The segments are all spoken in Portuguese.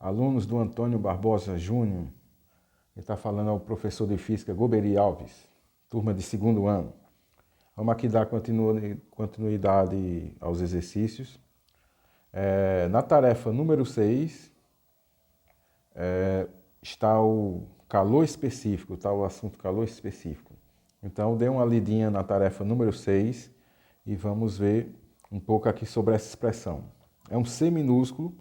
alunos do Antônio Barbosa Júnior. Ele está falando ao professor de Física Goberi Alves, turma de 2º ano. Vamos aqui dar continuidade aos exercícios. Na tarefa número 6, está o calor específico, está o assunto calor específico. Então, dê uma lidinha na tarefa número 6 e vamos ver um pouco aqui sobre essa expressão. É um C minúsculo,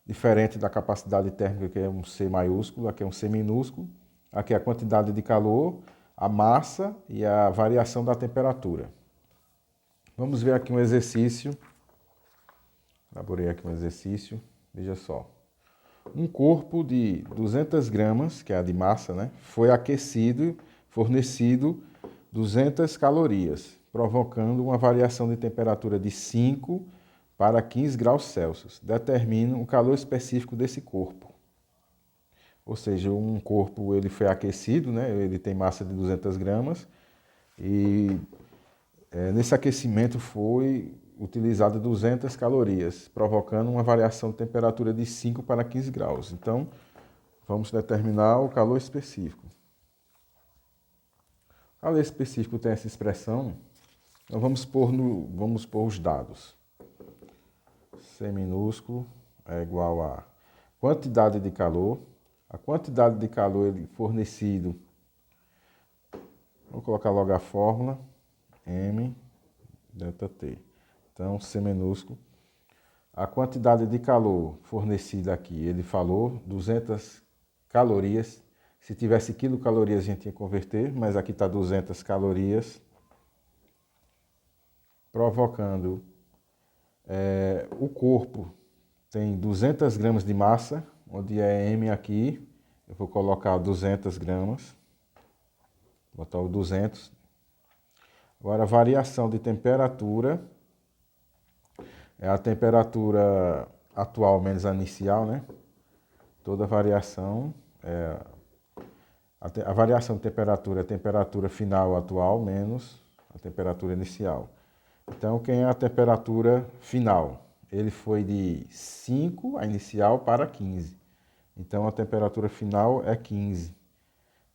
diferente da capacidade térmica, que é um C maiúsculo, aqui é um C minúsculo. Aqui é a quantidade de calor, a massa e a variação da temperatura. Vamos ver aqui um exercício. Elaborei aqui um exercício, veja só. Um corpo de 200 gramas, que é a de massa, né, foi aquecido, fornecido 200 calorias, provocando uma variação de temperatura de 5 para 15 graus Celsius. Determina o calor específico desse corpo. Ou seja, um corpo ele foi aquecido, né, ele tem massa de 200 gramas, e nesse aquecimento foi utilizado 200 calorias, provocando uma variação de temperatura de 5 para 15 graus. Então, vamos determinar o calor específico. O calor específico tem essa expressão, então vamos pôr os dados. C minúsculo é igual a quantidade de calor. A quantidade de calor fornecido, vou colocar logo a fórmula, M ΔT. Então, C minúsculo. A quantidade de calor fornecida aqui, ele falou 200 calorias. Se tivesse quilocalorias, a gente ia converter, mas aqui está 200 calorias, provocando o corpo tem 200 gramas de massa, onde é M aqui, eu vou colocar 200 gramas, vou botar o 200. Agora, a variação de temperatura é a temperatura atual menos a inicial, né? Toda variação, a variação de temperatura é a temperatura final atual menos a temperatura inicial. Então, quem é a temperatura final? Ele foi de 5, a inicial, para 15. Então, a temperatura final é 15,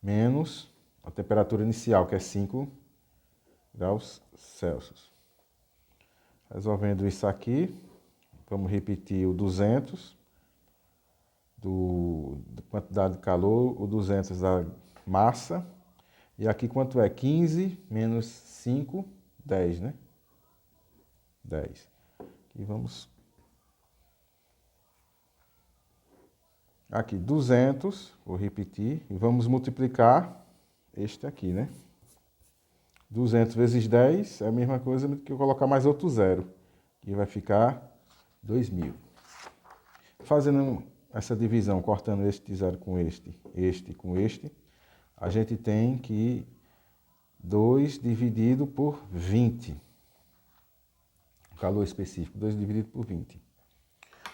menos a temperatura inicial, que é 5 graus Celsius. Resolvendo isso aqui, vamos repetir o 200 da quantidade de calor, o 200 da massa. E aqui quanto é? 15 menos 5, 10, né? 10. E vamos... Aqui, 200, vou repetir, e vamos multiplicar este aqui, né? 200 vezes 10 é a mesma coisa que eu colocar mais outro zero, que vai ficar 2.000. Fazendo essa divisão, cortando este zero com este com este, a gente tem que 2 dividido por 20. O calor específico, 2 dividido por 20.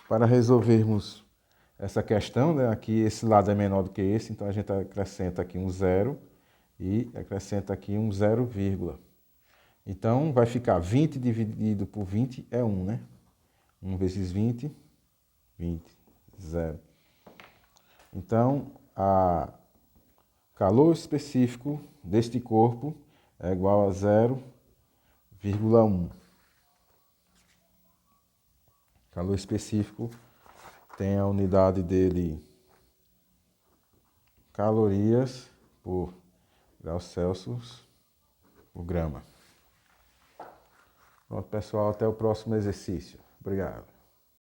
Para resolvermos essa questão, né, aqui esse lado é menor do que esse, então a gente acrescenta aqui um zero e acrescenta aqui um 0, vírgula. Então vai ficar 20 dividido por 20 é 1, né? 1 vezes 20, 20, 0. Então, o calor específico deste corpo é igual a 0,1. Calor específico tem a unidade dele calorias por graus Celsius por grama. Pronto, pessoal, até o próximo exercício. Obrigado.